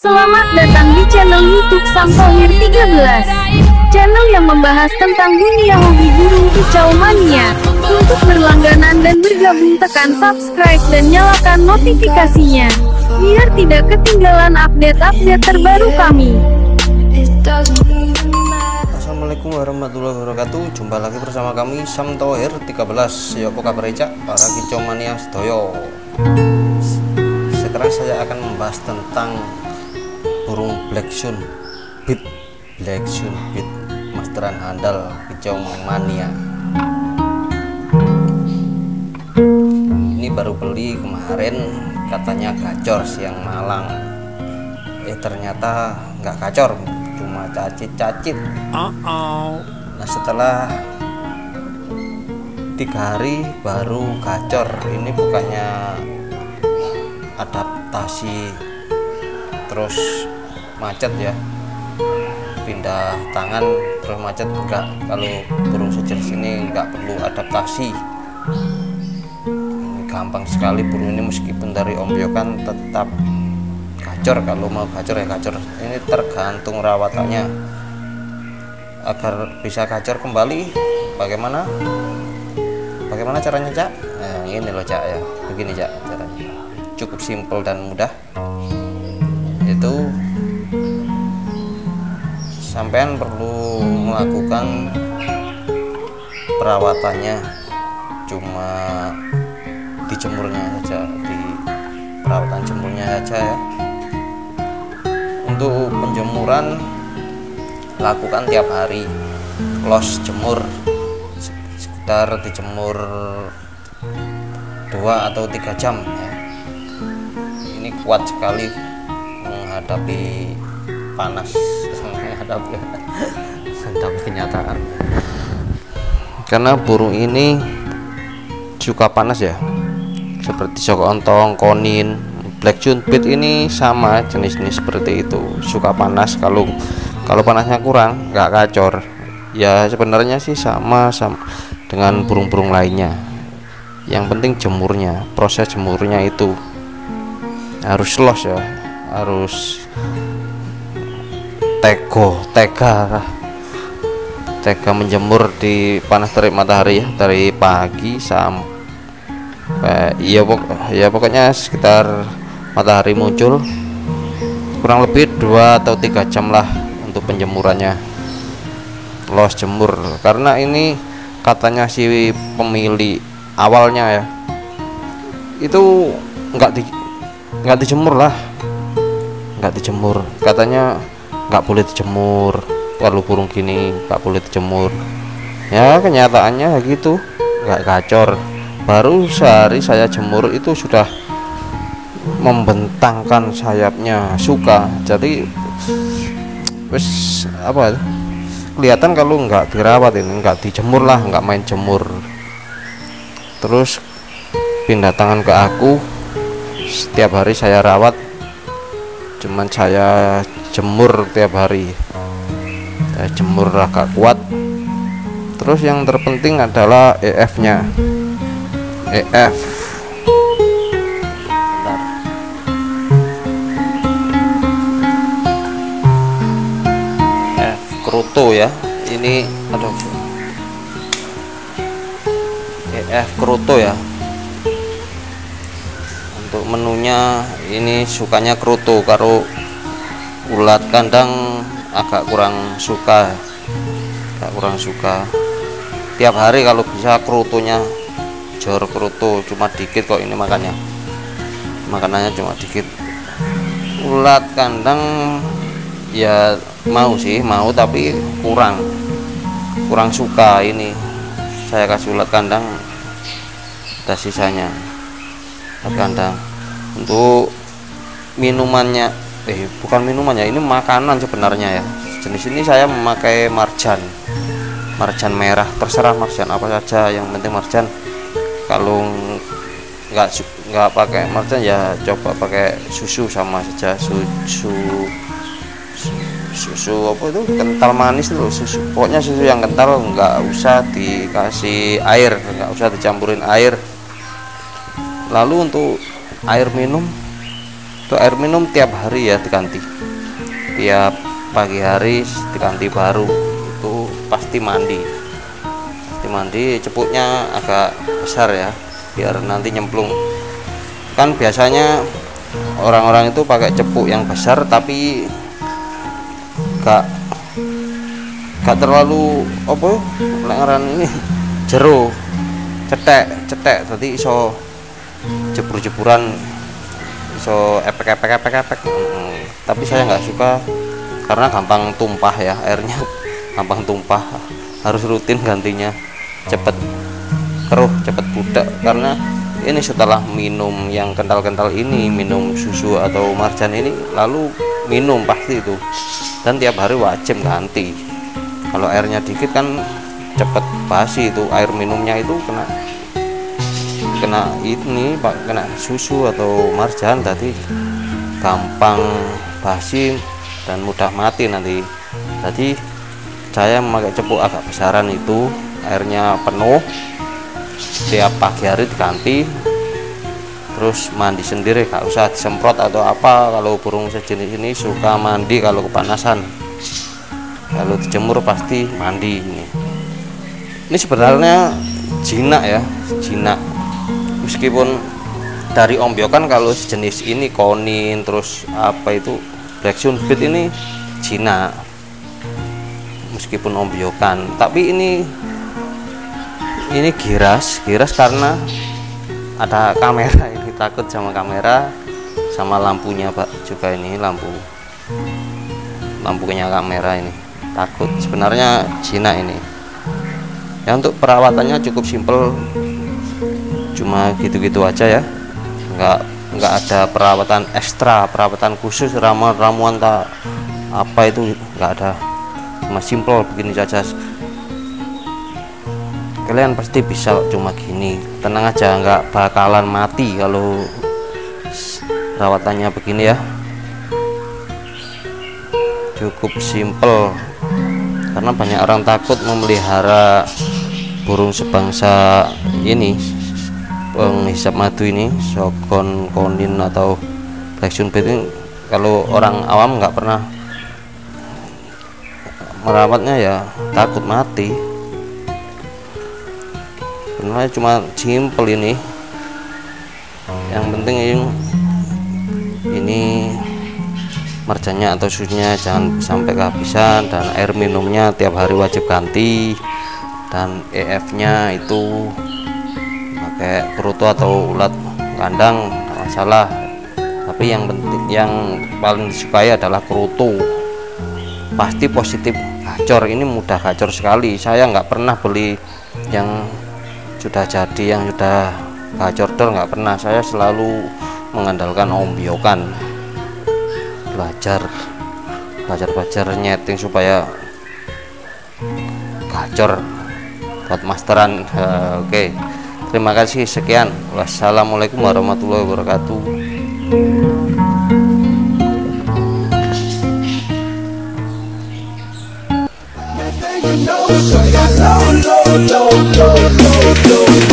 Selamat datang di channel YouTube Sang Tohir 13, channel yang membahas tentang dunia hobi burung kicau mania. Untuk berlangganan dan bergabung tekan subscribe dan nyalakan notifikasinya, biar tidak ketinggalan update-update terbaru kami. Assalamualaikum warahmatullahi wabarakatuh. Jumpa lagi bersama kami Sam Tohir 13. Ya apa kabar Cak? Para kicau mania sedoyo. Sekarang saya akan membahas tentang burung Blacksun Beat, masteran handal kicau mania. Ini baru beli kemarin, katanya gacor siang malang. Ternyata nggak gacor, cuma cacit-cacit. Nah setelah 3 hari baru gacor. Ini bukannya adaptasi terus macet ya, pindah tangan terus macet, enggak. Kalau burung sejenis ini enggak perlu adaptasi, ini gampang sekali. Burung ini meskipun dari ombyokan tetap gacor. Kalau mau gacor ya gacor. Ini tergantung rawatannya. Agar bisa gacor kembali bagaimana caranya Cak? Nah, ini loh Cak ya, begini Cak caranya, cukup simpel dan mudah. Itu sampean perlu melakukan perawatannya, cuma dijemurnya saja, di perawatan jemurnya saja ya. Untuk penjemuran lakukan tiap hari, close jemur, sekitar dijemur 2 atau 3 jam ya. Ini kuat sekali menghadapi panas, menghadapi kenyataan, karena burung ini suka panas ya, seperti sokontong, konin, Blacksun Beat ini sama jenis-jenis seperti itu, suka panas. Kalau panasnya kurang nggak gacor ya. Sebenarnya sih sama dengan burung-burung lainnya. Yang penting jemurnya, proses jemurnya itu harus los ya, harus tega menjemur di panas terik matahari ya, dari pagi sampai ya pokoknya sekitar matahari muncul, kurang lebih 2 atau 3 jam lah untuk penjemurannya, los jemur. Karena ini katanya si pemilik awalnya ya, itu nggak dijemur lah, nggak dijemur, katanya nggak boleh dijemur. Kalau burung gini nggak boleh dijemur ya, kenyataannya gitu, nggak gacor. Baru sehari saya jemur itu sudah membentangkan sayapnya, suka. Jadi wes apa, kelihatan kalau nggak dirawat, ini nggak dijemur lah, nggak main jemur. Terus pindah tangan ke aku, setiap hari saya rawat, cuman saya jemur tiap hari, saya jemur agak kuat. Terus yang terpenting adalah EF nya, EF Kroto ya, ini aduh, EF Kroto ya. Untuk menunya ini sukanya Kroto, kalau ulat kandang agak kurang suka. Tiap hari kalau bisa Krotonya, jor Kroto, cuma dikit kok ini makanannya cuma dikit. Ulat kandang ya mau tapi kurang suka. Ini saya kasih ulat kandang, ada sisanya ulat kandang. Untuk minumannya, bukan minumannya, ini makanan sebenarnya ya. Jenis ini saya memakai marjan merah, terserah marjan apa saja, yang penting marjan. Kalau nggak pakai marjan ya coba pakai susu, sama saja. Susu apa itu, kental manis tuh, susu, pokoknya susu yang kental, nggak usah dikasih air, nggak usah dicampurin air. Lalu untuk air minum Itu air minum tiap hari ya diganti, tiap pagi hari diganti baru. Itu pasti mandi, cepuknya agak besar ya biar nanti nyemplung. Kan biasanya orang-orang itu pakai cepuk yang besar tapi gak terlalu apa lengaran ini jero cetek tadi iso jebur-jeburan, iso epek. Tapi saya nggak suka karena gampang tumpah ya, airnya gampang tumpah, harus rutin gantinya, cepet keruh, cepet budak. Karena ini setelah minum yang kental-kental ini, minum susu atau marjan ini, lalu minum pasti itu, dan tiap hari wajib ganti. Kalau airnya dikit kan cepet basi, itu air minumnya itu kena ini pak, kena susu atau marjan, tadi gampang basi dan mudah mati nanti. Jadi saya memakai cepuk agak besaran, itu airnya penuh, tiap pagi hari diganti, terus mandi sendiri, gak usah disemprot atau apa. Kalau burung sejenis ini suka mandi kalau kepanasan, kalau dijemur pasti mandi. Ini sebenarnya jinak ya, jinak. Meskipun dari ombyokan kalau sejenis ini konin terus apa itu black sunbit ini jinak, meskipun ombyokan. Tapi ini giras karena ada kamera, ini takut sama kamera, sama lampunya pak juga, ini lampunya kamera ini takut. Sebenarnya jinak ini ya. Untuk perawatannya cukup simpel, cuma gitu-gitu aja ya, nggak ada perawatan ekstra, perawatan khusus, ramuan tak apa itu nggak ada, cuma simpel begini saja. Kalian pasti bisa cuma gini, tenang aja, nggak bakalan mati kalau perawatannya begini ya. Cukup simpel, karena banyak orang takut memelihara burung sebangsa ini, penghisap madu ini, sokon, konin atau black sunbit ini. Kalau orang awam nggak pernah merawatnya ya takut mati. Sebenarnya cuma simpel ini, yang penting ini marjannya atau susunya jangan sampai kehabisan, dan air minumnya tiap hari wajib ganti, dan EF-nya itu pakai kerutu atau ulat kandang nggak masalah. Tapi yang penting, yang paling disukai adalah kerutu, pasti positif gacor. Ini mudah gacor sekali. Saya nggak pernah beli yang sudah jadi, yang sudah gacor dor, nggak pernah. Saya selalu mengandalkan ombyokan, belajar nyeting supaya gacor buat masteran. Oke, terima kasih, sekian, wassalamualaikum warahmatullahi wabarakatuh. You know, so I got low, low, low, low, low, low.